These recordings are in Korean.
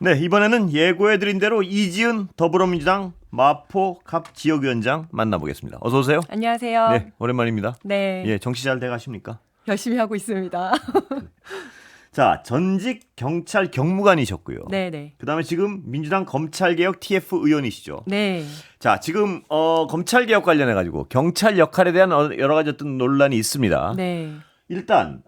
네, 이번에는 예고해드린 대로 이지은 더불어민주당 마포 갑 지역위원장 만나보겠습니다. 어서 오세요. 안녕하세요. 네, 오랜만입니다. 네. 예, 정치 잘 돼가십니까? 열심히 하고 있습니다. 자, 전직 경찰 경무관이셨고요. 네네. 그다음에 지금 민주당 검찰개혁 TF 의원이시죠. 네. 자, 지금 검찰개혁 관련해 가지고 경찰 역할에 대한 여러 가지 어떤 논란이 있습니다. 네. 일단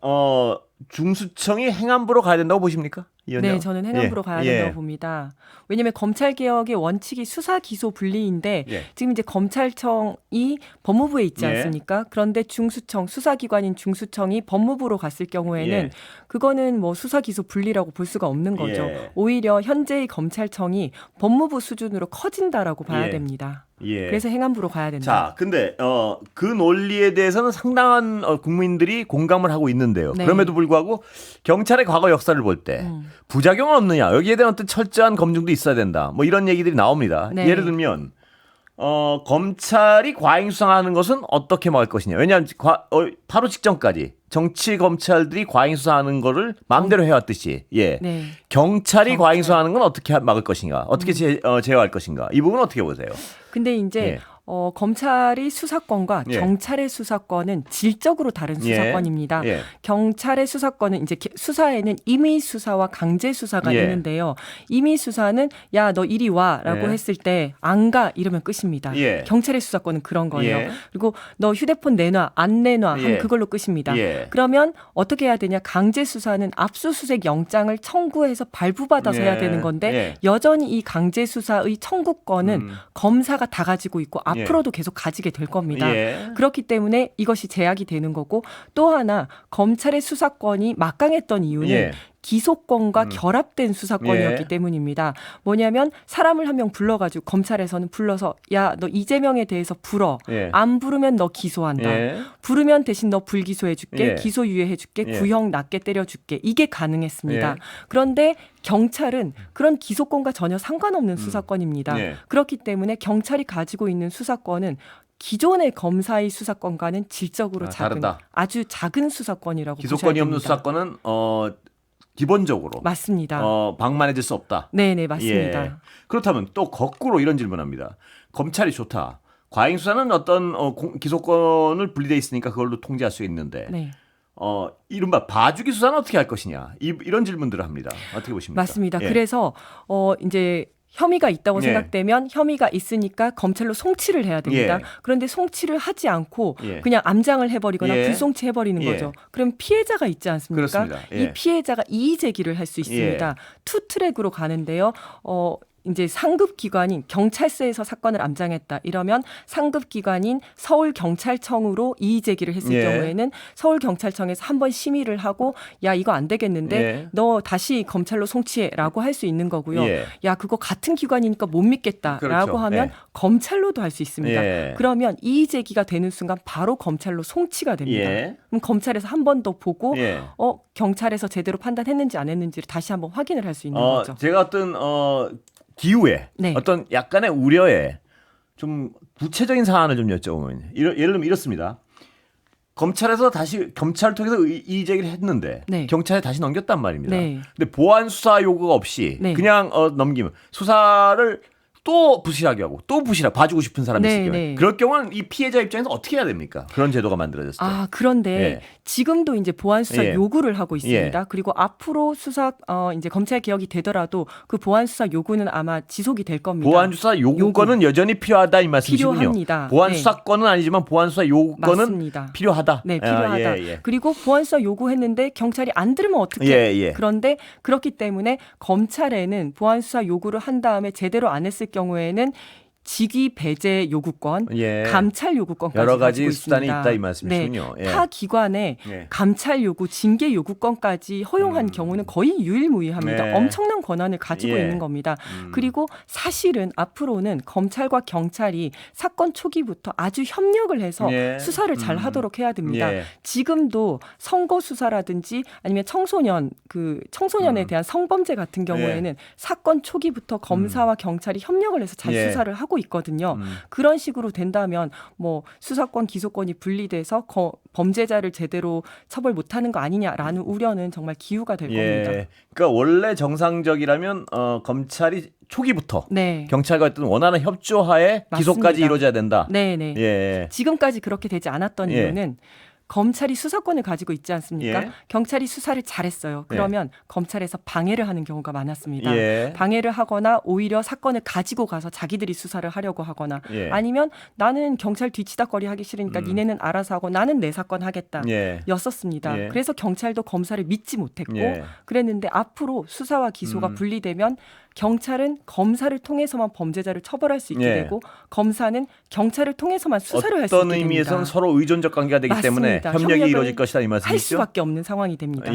중수청이 행안부로 가야 된다고 보십니까? 이 위원장? 네, 저는 행안부로 가야 된다고 봅니다. 왜냐하면 검찰개혁의 원칙이 수사, 기소, 분리인데 지금 이제 검찰청이 법무부에 있지 않습니까? 그런데 중수청, 수사기관인 중수청이 법무부로 갔을 경우에는 그거는 뭐 수사, 기소, 분리라고 볼 수가 없는 거죠. 오히려 현재의 검찰청이 법무부 수준으로 커진다라고 봐야 됩니다. 그래서 행안부로 가야 된다. 자, 근데 그 논리에 대해서는 상당한 국민들이 공감을 하고 있는데요. 그럼에도 불구하고 경찰의 과거 역사를 볼 때 부작용은 없느냐, 여기에 대한 어떤 철저한 검증도 있어야 된다, 뭐 이런 얘기들이 나옵니다. 예를 들면 검찰이 과잉 수사하는 것은 어떻게 막을 것이냐. 왜냐하면 바로 직전까지 정치 검찰들이 과잉 수사하는 거를 마음대로 해왔듯이 경찰이 과잉 수사하는 건 어떻게 막을 것인가, 어떻게 제어할 것인가, 이 부분은 어떻게 보세요? 근데 이제 검찰의 수사권과 경찰의 수사권은 질적으로 다른 수사권입니다. 경찰의 수사권은 이제 수사에는 임의 수사와 강제 수사가 있는데요. 임의 수사는 야, 너 이리 와라고 했을 때 안 가 이러면 끝입니다. 경찰의 수사권은 그런 거예요. 그리고 너 휴대폰 내놔, 안 내놔 하면 그걸로 끝입니다. 그러면 어떻게 해야 되냐? 강제 수사는 압수수색 영장을 청구해서 발부받아서 해야 되는 건데 여전히 이 강제 수사의 청구권은 검사가 다 가지고 있고 앞으로도 계속 가지게 될 겁니다. 그렇기 때문에 이것이 제약이 되는 거고, 또 하나 검찰의 수사권이 막강했던 이유는 기소권과 결합된 수사권이었기 때문입니다. 뭐냐면 사람을 한 명 불러가지고 검찰에서는 불러서 야, 너 이재명에 대해서 불어. 안 부르면 너 기소한다. 부르면 대신 너 불기소해줄게. 기소유예해줄게. 구형 낮게 때려줄게. 이게 가능했습니다. 그런데 경찰은 그런 기소권과 전혀 상관없는 수사권입니다. 그렇기 때문에 경찰이 가지고 있는 수사권은 기존의 검사의 수사권과는 질적으로 작은, 다르다. 아주 작은 수사권이라고 보셔야 됩니다. 기소권이 없는 수사권은 기본적으로 맞습니다. 방만해질 수 없다. 네네, 맞습니다. 그렇다면 또 거꾸로 이런 질문합니다. 검찰이 좋다. 과잉 수사는 어떤 기소권을 분리돼 있으니까 그걸로 통제할 수 있는데 이른바 봐주기 수사는 어떻게 할 것이냐, 이런 질문들을 합니다. 어떻게 보십니까? 맞습니다. 그래서 이제 혐의가 있다고 생각되면 혐의가 있으니까 검찰로 송치를 해야 됩니다. 그런데 송치를 하지 않고 그냥 암장을 해버리거나 불송치 해버리는 거죠. 그럼 피해자가 있지 않습니까? 그렇습니다. 이 피해자가 이의 제기를 할 수 있습니다. 투 트랙으로 가는데요. 이제 상급 기관인 경찰서에서 사건을 암장했다 이러면 상급 기관인 서울경찰청으로 이의 제기를 했을 경우에는 서울경찰청에서 한번 심의를 하고 야, 이거 안 되겠는데 너 다시 검찰로 송치해라고 할 수 있는 거고요. 야, 그거 같은 기관이니까 못 믿겠다라고 하면 검찰로도 할 수 있습니다. 그러면 이의 제기가 되는 순간 바로 검찰로 송치가 됩니다. 그럼 검찰에서 한 번 더 보고 경찰에서 제대로 판단했는지 안 했는지를 다시 한번 확인을 할 수 있는 거죠. 제가 어떤 기후에 어떤 약간의 우려에 좀 구체적인 사안을 좀 여쭤보면, 예를 들면 이렇습니다. 검찰에서 다시 검찰을 통해서 이의 제기를 했는데 경찰에 다시 넘겼단 말입니다. 근데 보안 수사 요구가 없이 그냥 넘기면 수사를 또 부실하게 하고 또 부실하게 봐주고 싶은 사람이 있을 경우에 그럴 경우는 이 피해자 입장에서 어떻게 해야 됩니까? 그런 제도가 만들어졌을 때. 그런데 지금도 이제 보안 수사 요구를 하고 있습니다. 그리고 앞으로 수사 이제 검찰 개혁이 되더라도 그 보안 수사 요구는 아마 지속이 될 겁니다. 보안 수사 요구권은 여전히 필요하다 이 말씀이시군요. 필요합니다. 보안 수사권은 아니지만 보안 수사 요구권은 맞습니다. 필요하다. 네, 필요하다. 그리고 보안 수사 요구했는데 경찰이 안 들으면 어떻게? 그런데 그렇기 때문에 검찰에는 보안 수사 요구를 한 다음에 제대로 안 했을 경우에는 직위 배제 요구권, 감찰 요구권까지 여러 가지 가지고 수단이 있습니다. 있다 이 말씀이시군요. 타 기관에 감찰 요구, 징계 요구권까지 허용한 경우는 거의 유일무이합니다. 엄청난 권한을 가지고 있는 겁니다. 그리고 사실은 앞으로는 검찰과 경찰이 사건 초기부터 아주 협력을 해서 수사를 잘 하도록 해야 됩니다. 지금도 선거 수사라든지 아니면 청소년에 대한 성범죄 같은 경우에는 사건 초기부터 검사와 경찰이 협력을 해서 잘 수사를 하고 하고 있거든요. 그런 식으로 된다면 뭐 수사권, 기소권이 분리돼서 범죄자를 제대로 처벌 못하는 거 아니냐라는 우려는 정말 기우가 될 겁니다. 그러니까 원래 정상적이라면 검찰이 초기부터 네. 경찰과 어떤 원활한 협조하에 맞습니다. 기소까지 이루어져야 된다. 네네. 예. 지금까지 그렇게 되지 않았던 이유는 검찰이 수사권을 가지고 있지 않습니까? 경찰이 수사를 잘했어요. 그러면 검찰에서 방해를 하는 경우가 많았습니다. 방해를 하거나 오히려 사건을 가지고 가서 자기들이 수사를 하려고 하거나 아니면 나는 경찰 뒤치다거리 하기 싫으니까 니네는 알아서 하고 나는 내 사건 하겠다 였었습니다. 그래서 경찰도 검사를 믿지 못했고 그랬는데 앞으로 수사와 기소가 분리되면 경찰은 검사를 통해서만 범죄자를 처벌할 수 있게 되고 검사는 경찰을 통해서만 수사를 할 수 있게 됩니다. 어떤 의미에서는 서로 의존적 관계가 되기 때문에 협력이 이루어질 것이다 이 말씀이시죠? 할 수밖에 없는 상황이 됩니다.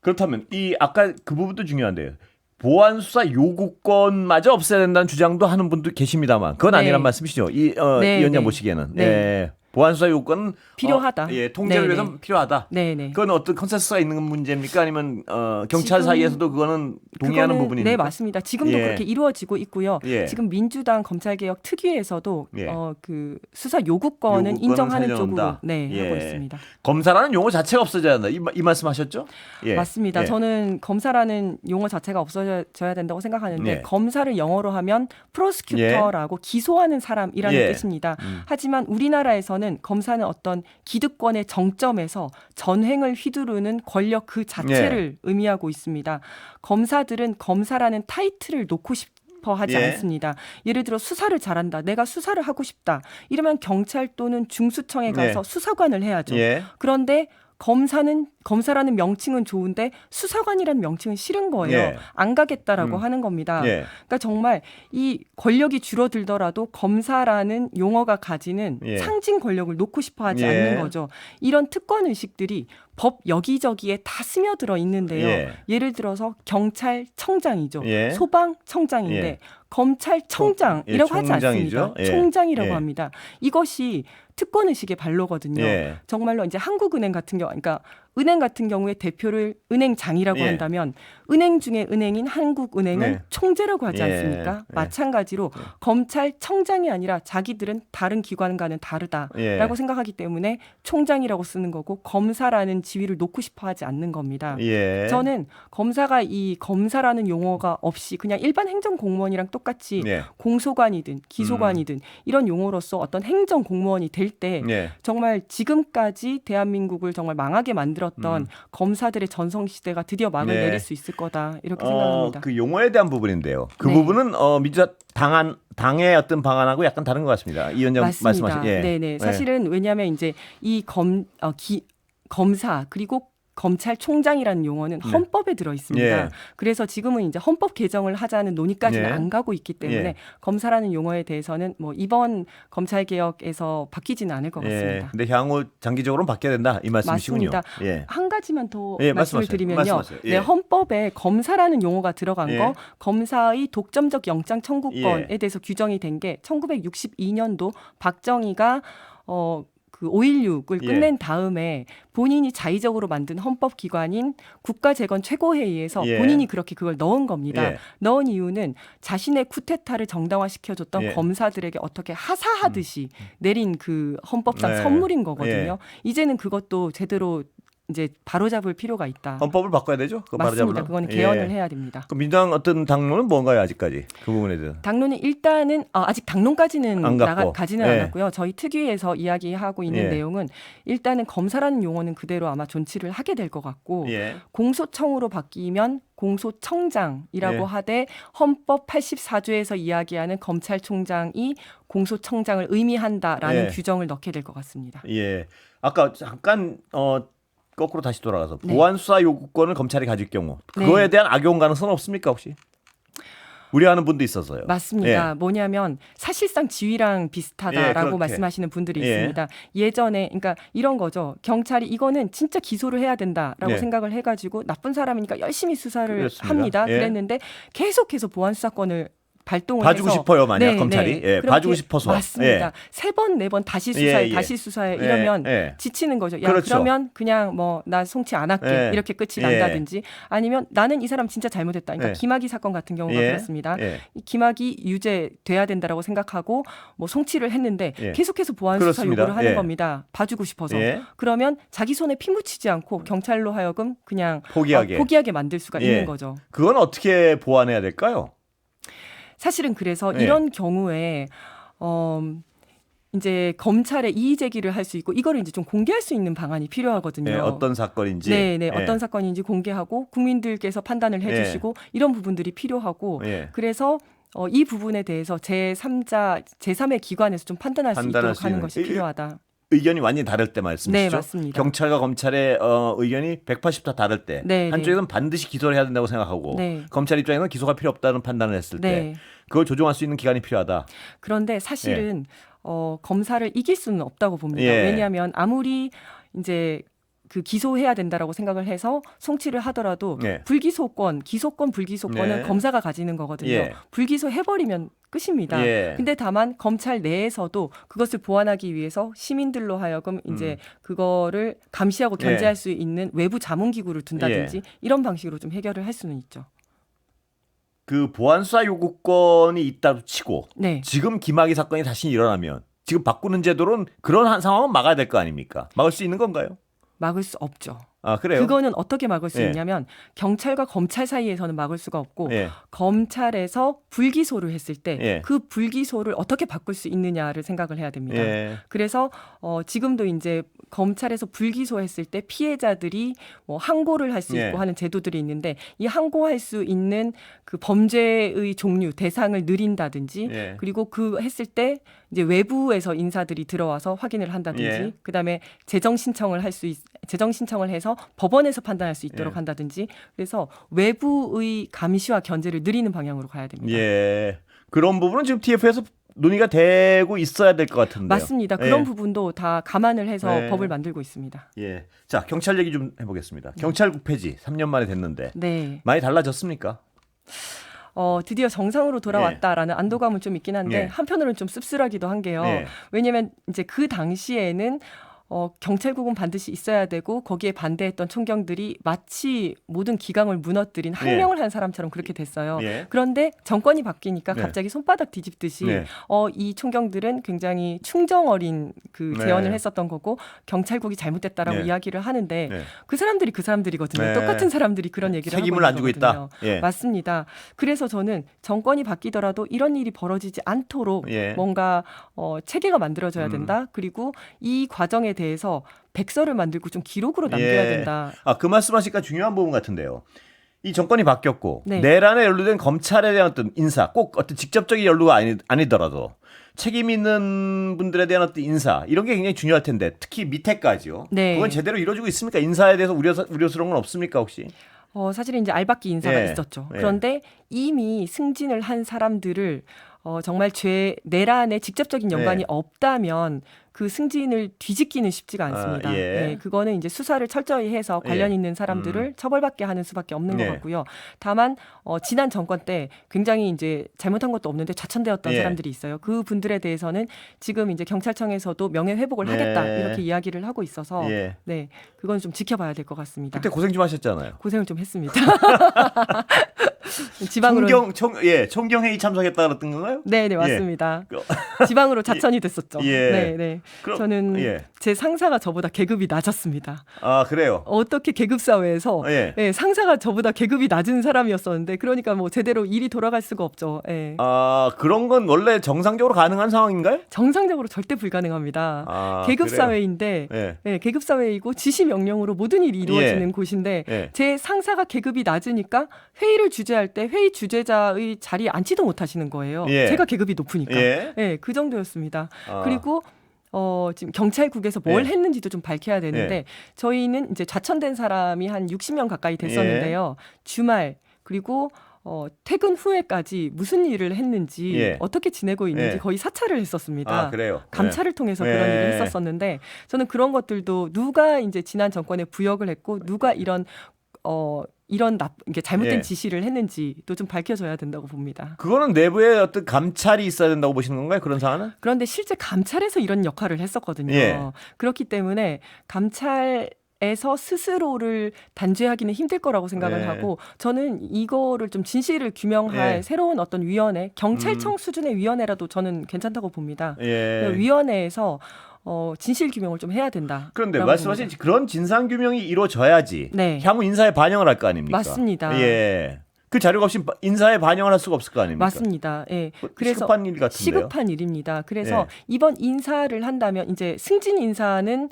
그렇다면 이 아까 그 부분도 중요한데요. 보안 수사 요구권마저 없애야 된다는 주장도 하는 분도 계십니다만 그건 아니란 말씀이시죠? 이 위원장 보시기에는. 보안 수사 요건은 필요하다. 통제를 위해서는 필요하다. 그건 어떤 컨센서스가 있는 문제입니까? 아니면 경찰 사이에서도 그거는 동의하는 부분입니까? 네, 맞습니다. 지금도 그렇게 이루어지고 있고요. 지금 민주당 검찰개혁 특위에서도 그 수사 요구권은 인정하는 쪽으로 하고 있습니다. 검사라는 용어 자체가 없어져야 한다. 이 말씀하셨죠? 맞습니다. 저는 검사라는 용어 자체가 없어져야 된다고 생각하는데 검사를 영어로 하면 프로스큐터라고 기소하는 사람이라는 뜻입니다. 하지만 우리나라에서는 검사는 어떤 기득권의 정점에서 전횡을 휘두르는 권력 그 자체를 의미하고 있습니다. 검사들은 검사라는 타이틀을 놓고 싶어 하지 않습니다. 예를 들어 수사를 잘한다. 내가 수사를 하고 싶다. 이러면 경찰 또는 중수청에 가서 수사관을 해야죠. 그런데 검사라는 명칭은 좋은데 수사관이라는 명칭은 싫은 거예요. 안 가겠다라고 하는 겁니다. 그러니까 정말 이 권력이 줄어들더라도 검사라는 용어가 가지는 상징 권력을 놓고 싶어 하지 않는 거죠. 이런 특권 의식들이 법 여기저기에 다 스며들어 있는데요. 예를 들어서 경찰청장이죠. 소방청장인데 검찰청장이라고 하지 않습니다. 총장이라고 합니다. 이것이 특권의식의 발로거든요. 정말로 이제 한국은행 같은 경우, 그러니까 은행 같은 경우에 대표를 은행장이라고 한다면 은행 중에 은행인 한국은행은 총재라고 하지 않습니까? 마찬가지로 검찰청장이 아니라 자기들은 다른 기관과는 다르다라고 생각하기 때문에 총장이라고 쓰는 거고 검사라는 지위를 놓고 싶어 하지 않는 겁니다. 저는 검사가 이 검사라는 용어가 없이 그냥 일반 행정공무원이랑 똑같이 공소관이든 기소관이든 이런 용어로서 어떤 행정공무원이 될 때 정말 지금까지 대한민국을 정말 망하게 만들었던 검사들의 전성시대가 드디어 막을 내릴 수 있을 거다 이렇게 생각합니다. 그 용어에 대한 부분인데요. 그 부분은 민주당 당의 어떤 방안하고 약간 다른 것 같습니다. 이 위원장 말씀하신. 네네. 사실은 왜냐하면 이제 이 검사 그리고 검찰총장이라는 용어는 헌법에 들어 있습니다. 그래서 지금은 이제 헌법 개정을 하자는 논의까지는 안 가고 있기 때문에 검사라는 용어에 대해서는 뭐 이번 검찰 개혁에서 바뀌지는 않을 것 같습니다. 근데 향후 장기적으로는 바뀌어야 된다 이 말씀이시군요. 맞습니다. 한 가지만 더 말씀을 드리면요. 헌법에 검사라는 용어가 들어간 거 검사의 독점적 영장 청구권에 대해서 규정이 된 게 1962년도 박정희가 그 5.16을 끝낸 다음에 본인이 자의적으로 만든 헌법기관인 국가재건 최고회의에서 본인이 그렇게 그걸 넣은 겁니다. 넣은 이유는 자신의 쿠데타를 정당화시켜줬던 검사들에게 어떻게 하사하듯이 내린 그 헌법상 선물인 거거든요. 이제는 그것도 제대로 이제 바로잡을 필요가 있다. 헌법을 바꿔야 되죠? 맞습니다. 그거는 개헌을 해야 됩니다. 그럼 민주당 어떤 당론은 뭔가요 아직까지 그 부분에 대해서? 당론은 일단은 아직 당론까지는 가지는 않았고요. 저희 특위에서 이야기하고 있는 내용은 일단은 검사라는 용어는 그대로 아마 존치를 하게 될 것 같고 공소청으로 바뀌면 공소청장이라고 하되 헌법 84조에서 이야기하는 검찰총장이 공소청장을 의미한다라는 규정을 넣게 될 것 같습니다. 아까 잠깐 거꾸로 다시 돌아가서 보안 수사 요구권을 검찰이 가질 경우 그거에 대한 악용 가능성은 없습니까 혹시? 우려하는 분도 있어서요. 맞습니다. 뭐냐면 사실상 지휘랑 비슷하다라고 말씀하시는 분들이 있습니다. 예전에 그러니까 이런 거죠. 경찰이 이거는 진짜 기소를 해야 된다라고 생각을 해가지고 나쁜 사람이니까 열심히 수사를 합니다. 그랬는데 계속해서 보안 수사권을 발동을 봐주고 해서 싶어요, 만약 검찰이. 예, 봐주고 싶어서. 맞습니다. 예. 3번, 4번 다시 수사해, 다시 수사해 이러면 지치는 거죠. 야, 그렇죠. 그러면 그냥 뭐 나 송치 안 할게 이렇게 끝이 난다든지 아니면 나는 이 사람 진짜 잘못했다. 그러니까 김학의 사건 같은 경우가 그렇습니다. 이 김학의 유죄돼야 된다라고 생각하고 뭐 송치를 했는데 계속해서 보안 수사 요구를 하는 겁니다. 봐주고 싶어서. 그러면 자기 손에 피 묻히지 않고 경찰로 하여금 그냥 포기하게 만들 수가 있는 거죠. 그건 어떻게 보완해야 될까요? 사실은 그래서 이런 경우에 이제 검찰에 이의 제기를 할 수 있고 이거를 이제 좀 공개할 수 있는 방안이 필요하거든요. 어떤 사건인지. 네, 어떤 사건인지 공개하고 국민들께서 판단을 해주시고 이런 부분들이 필요하고 그래서 이 부분에 대해서 제3의 기관에서 좀 판단할 수 있도록 하는 것이 필요하다. 의견이 완전히 다를 때 말씀이시죠? 네, 맞습니다. 경찰과 검찰의 의견이 180도 다를 때 한쪽에서는 반드시 기소를 해야 된다고 생각하고 검찰 입장에서는 기소가 필요 없다는 판단을 했을 때 그걸 조정할 수 있는 기관이 필요하다. 그런데 사실은 검사를 이길 수는 없다고 봅니다. 왜냐하면 아무리 이제 그 기소해야 된다라고 생각을 해서 송치를 하더라도 불기소권, 기소권, 불기소권은 검사가 가지는 거거든요. 불기소 해버리면 끝입니다. 근데 다만 검찰 내에서도 그것을 보완하기 위해서 시민들로 하여금 이제 그거를 감시하고 견제할 수 있는 외부 자문기구를 둔다든지 이런 방식으로 좀 해결을 할 수는 있죠. 그 보안수사 요구권이 있다고 치고 지금 김학의 사건이 다시 일어나면 지금 바꾸는 제도로는 그런 상황은 막아야 될 거 아닙니까? 막을 수 있는 건가요? 막을 수 없죠. 아, 그래요? 그거는 어떻게 막을 수 있냐면 경찰과 검찰 사이에서는 막을 수가 없고 검찰에서 불기소를 했을 때 그 불기소를 어떻게 바꿀 수 있느냐를 생각을 해야 됩니다. 그래서 지금도 이제 검찰에서 불기소했을 때 피해자들이 뭐 항고를 할 수 있고 하는 제도들이 있는데 이 항고할 수 있는 그 범죄의 종류 대상을 늘린다든지 그리고 그 했을 때 이제 외부에서 인사들이 들어와서 확인을 한다든지 그다음에 재정 신청을 해서 법원에서 판단할 수 있도록 한다든지 그래서 외부의 감시와 견제를 늘리는 방향으로 가야 됩니다. 그런 부분은 지금 TF에서 논의가 되고 있어야 될 것 같은데요. 맞습니다. 그런 부분도 다 감안을 해서 법을 만들고 있습니다. 자, 경찰 얘기 좀 해보겠습니다. 경찰국 폐지 3년 만에 됐는데 많이 달라졌습니까? 드디어 정상으로 돌아왔다라는 안도감은 좀 있긴 한데 한편으로는 좀 씁쓸하기도 한 게요. 왜냐하면 이제 그 당시에는 경찰국은 반드시 있어야 되고 거기에 반대했던 총경들이 마치 모든 기강을 무너뜨린 항명을 한 사람처럼 그렇게 됐어요. 그런데 정권이 바뀌니까 갑자기 손바닥 뒤집듯이 이 총경들은 굉장히 충정 어린 그 제언을 했었던 거고 경찰국이 잘못됐다라고 이야기를 하는데 그 사람들이거든요. 똑같은 사람들이 그런 얘기를 책임을 하고 안 있는 주고 거거든요. 있다. 맞습니다. 그래서 저는 정권이 바뀌더라도 이런 일이 벌어지지 않도록 뭔가 체계가 만들어져야 된다. 그리고 이 과정에 대해서 백서를 만들고 좀 기록으로 남겨야 된다. 그 말씀하시니까 중요한 부분 같은데요. 이 정권이 바뀌었고 내란에 연루된 검찰에 대한 어떤 인사, 꼭 어떤 직접적인 연루가 아니더라도 책임 있는 분들에 대한 어떤 인사 이런 게 굉장히 중요할 텐데 특히 밑에까지요. 그건 제대로 이루어지고 있습니까? 인사에 대해서 우려스러운 건 없습니까 혹시? 사실은 이제 알박기 인사가 있었죠. 그런데 이미 승진을 한 사람들을 정말 내란에 직접적인 연관이 없다면 그 승진을 뒤집기는 쉽지가 않습니다. 그거는 이제 수사를 철저히 해서 관련 있는 사람들을 처벌받게 하는 수밖에 없는 것 같고요. 다만 지난 정권 때 굉장히 이제 잘못한 것도 없는데 좌천되었던 사람들이 있어요. 그 분들에 대해서는 지금 이제 경찰청에서도 명예회복을 하겠다 이렇게 이야기를 하고 있어서 그건 좀 지켜봐야 될 것 같습니다. 그때 고생 좀 하셨잖아요. 고생을 좀 했습니다. 지방으로 총경회의 참석했다 그랬던 건가요? 네, 맞습니다. 지방으로 자천이 됐었죠. 저는 제 상사가 저보다 계급이 낮았습니다. 아, 그래요? 어떻게 계급 사회에서 상사가 저보다 계급이 낮은 사람이었었는데 그러니까 뭐 제대로 일이 돌아갈 수가 없죠. 그런 건 원래 정상적으로 가능한 상황인가요? 정상적으로 절대 불가능합니다. 계급 사회인데 계급 사회이고 지시 명령으로 모든 일이 이루어지는 곳인데 제 상사가 계급이 낮으니까 회의를 주재할 때 회의 주재자의 자리에 앉지도 못하시는 거예요. 제가 계급이 높으니까. 그 정도였습니다. 그리고 지금 경찰국에서 뭘 했는지도 좀 밝혀야 되는데 저희는 이제 좌천된 사람이 한 60명 가까이 됐었는데요. 주말 그리고 퇴근 후에까지 무슨 일을 했는지 어떻게 지내고 있는지 거의 사찰을 했었습니다. 그래요? 감찰을 통해서 그런 일을 했었었는데 저는 그런 것들도 누가 이제 지난 정권에 부역을 했고 누가 이런 이런 이게 잘못된 예. 지시를 했는지도 좀 밝혀져야 된다고 봅니다. 그거는 내부에 어떤 감찰이 있어야 된다고 보시는 건가요? 그런 사안은? 그런데 실제 감찰에서 이런 역할을 했었거든요. 예. 그렇기 때문에 감찰에서 스스로를 단죄하기는 힘들 거라고 생각을 예. 하고 저는 이거를 좀 진실을 규명할 예. 새로운 어떤 위원회, 경찰청 수준의 위원회라도 저는 괜찮다고 봅니다. 예. 위원회에서 진실 규명을 좀 해야 된다. 그런데 말씀하신 그런 진상 규명이 이루어져야지 네. 향후 인사에 반영을 할 거 아닙니까? 맞습니다. 예. 그 자료가 없이 인사에 반영을 할 수가 없을 거 아닙니까? 맞습니다. 예. 그래서 시급한 일 같은데요. 시급한 일입니다. 그래서 예. 이번 인사를 한다면 이제 승진 인사는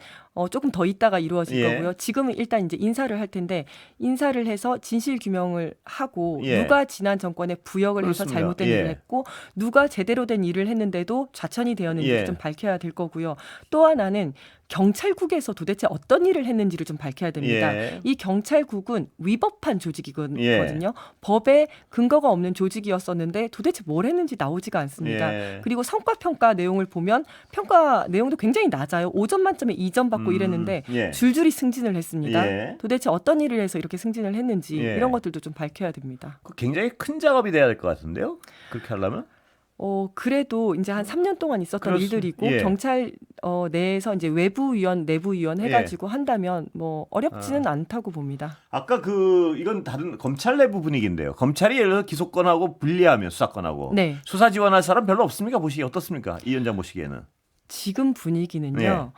조금 더 있다가 이루어질 예. 거고요. 지금은 일단 이제 인사를 할 텐데 인사를 해서 진실 규명을 하고 예. 누가 지난 정권에 부역을 그렇습니다. 해서 잘못된 예. 일을 했고 누가 제대로 된 일을 했는데도 좌천이 되었는지 예. 좀 밝혀야 될 거고요. 또 하나는 경찰국에서 도대체 어떤 일을 했는지를 좀 밝혀야 됩니다. 예. 이 경찰국은 위법한 조직이거든요. 예. 법에 근거가 없는 조직이었었는데 도대체 뭘 했는지 나오지가 않습니다. 예. 그리고 성과평가 내용을 보면 평가 내용도 굉장히 낮아요. 5점 만점에 2점 받고 이랬는데 예. 줄줄이 승진을 했습니다. 예. 도대체 어떤 일을 해서 이렇게 승진을 했는지 예. 이런 것들도 좀 밝혀야 됩니다. 굉장히 큰 작업이 돼야 될 것 같은데요. 그렇게 하려면? 그래도 이제 한 3년 동안 있었던 일들이고 예. 경찰 내에서 이제 외부위원, 내부위원 해가지고 한다면 뭐 어렵지는 않다고 봅니다. 아까 이건 다른 검찰 내부 분위기인데요. 검찰이 예를 들어 기소권하고 분리하면 수사권하고 네. 수사 지원할 사람 별로 없습니까? 보시기 어떻습니까? 이 위원장 보시기에는. 지금 분위기는요. 예.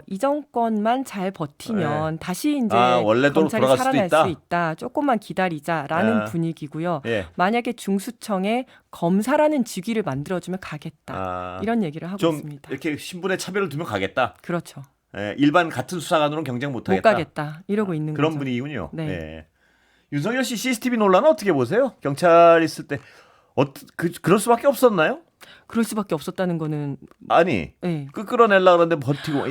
이 정권만 잘 버티면 다시 이제 원래대로 검찰이 돌아갈 수도 살아날 있다? 수 있다. 조금만 기다리자라는 분위기고요. 예. 만약에 중수청에 검사라는 직위를 만들어주면 가겠다. 이런 얘기를 하고 좀 있습니다. 이렇게 신분의 차별을 두면 가겠다. 그렇죠. 예, 일반 같은 수사관으로는 경쟁 못하겠다. 못 가겠다. 이러고 있는 그런 거죠. 분위기군요. 네. 예. 윤석열 씨 CCTV 논란은 어떻게 보세요? 경찰 있을 때 그럴 수밖에 없었나요? 그럴 수밖에 없었다는 거는 아니 네. 끌어내려고 그러는데 버티고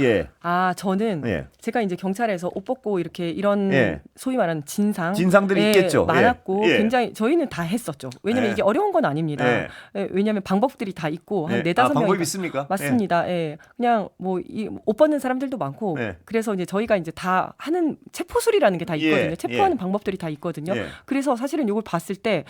저는 예. 제가 이제 경찰에서 옷 벗고 이렇게 이런 예. 소위 말하는 진상들이 있겠죠. 많았고 예. 굉장히 저희는 다 했었죠. 왜냐하면 예. 이게 어려운 건 아닙니다. 예. 왜냐하면 방법들이 다 있고 한 예. 4-5명이 방법이 있습니까? 맞습니다. 예. 그냥 옷 벗는 사람들도 많고 예. 그래서 이제 저희가 이제 다 하는 체포술이라는 게 다 있거든요. 예. 체포하는 예. 방법들이 다 있거든요. 예. 그래서 사실은 이걸 봤을 때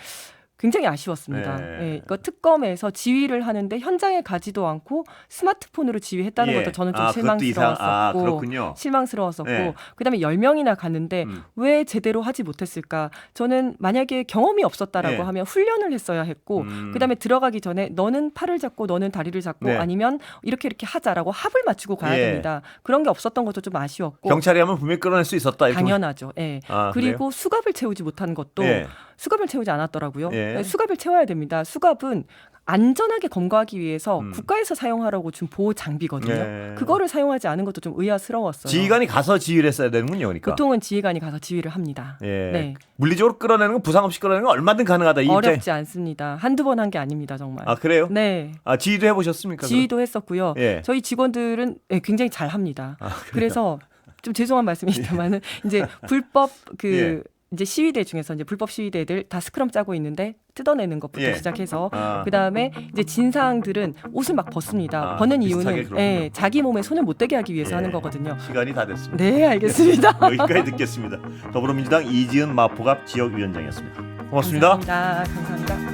굉장히 아쉬웠습니다. 예. 예, 특검에서 지휘를 하는데 현장에 가지도 않고 스마트폰으로 지휘했다는 것도 저는 좀 실망스러웠었고 그렇군요. 실망스러웠었고 예. 그다음에 10명이나 갔는데 왜 제대로 하지 못했을까? 저는 만약에 경험이 없었다라고 예. 하면 훈련을 했어야 했고 그다음에 들어가기 전에 너는 팔을 잡고 너는 다리를 잡고 네. 아니면 이렇게 하자라고 합을 맞추고 가야 예. 됩니다. 그런 게 없었던 것도 좀 아쉬웠고 경찰이 하면 분명히 끌어낼 수 있었다. 이렇게 당연하죠. 예. 그리고 수갑을 채우지 못한 것도 예. 수갑을 채우지 않았더라고요. 예. 수갑을 채워야 됩니다. 수갑은 안전하게 검거하기 위해서 국가에서 사용하라고 준 보호 장비거든요. 예. 그거를 사용하지 않은 것도 좀 의아스러웠어요. 지휘관이 가서 지휘를 했어야 되는군요. 그러니까. 보통은 지휘관이 가서 지휘를 합니다. 예. 네. 물리적으로 끌어내는 건 부상 없이 끌어내는 건 얼마든 가능하다. 이 어렵지 않습니다. 한두 번 한 게 아닙니다. 정말. 그래요? 네. 지휘도 해보셨습니까? 지휘도 했었고요. 예. 저희 직원들은 굉장히 잘 합니다. 그래서 좀 죄송한 말씀이시지만은 이제 불법 예. 이제 시위대 중에서 이제 불법 시위대들 다 스크럼 짜고 있는데 뜯어내는 것부터 예. 시작해서 그다음에 이제 진상들은 옷을 막 벗습니다. 벗는 이유는 자기 몸에 손을 못 대게 하기 위해서 하는 거거든요. 시간이 다 됐습니다. 네, 알겠습니다. 여기까지 듣겠습니다. 더불어민주당 이지은 마포갑 지역위원장이었습니다. 고맙습니다. 감사합니다.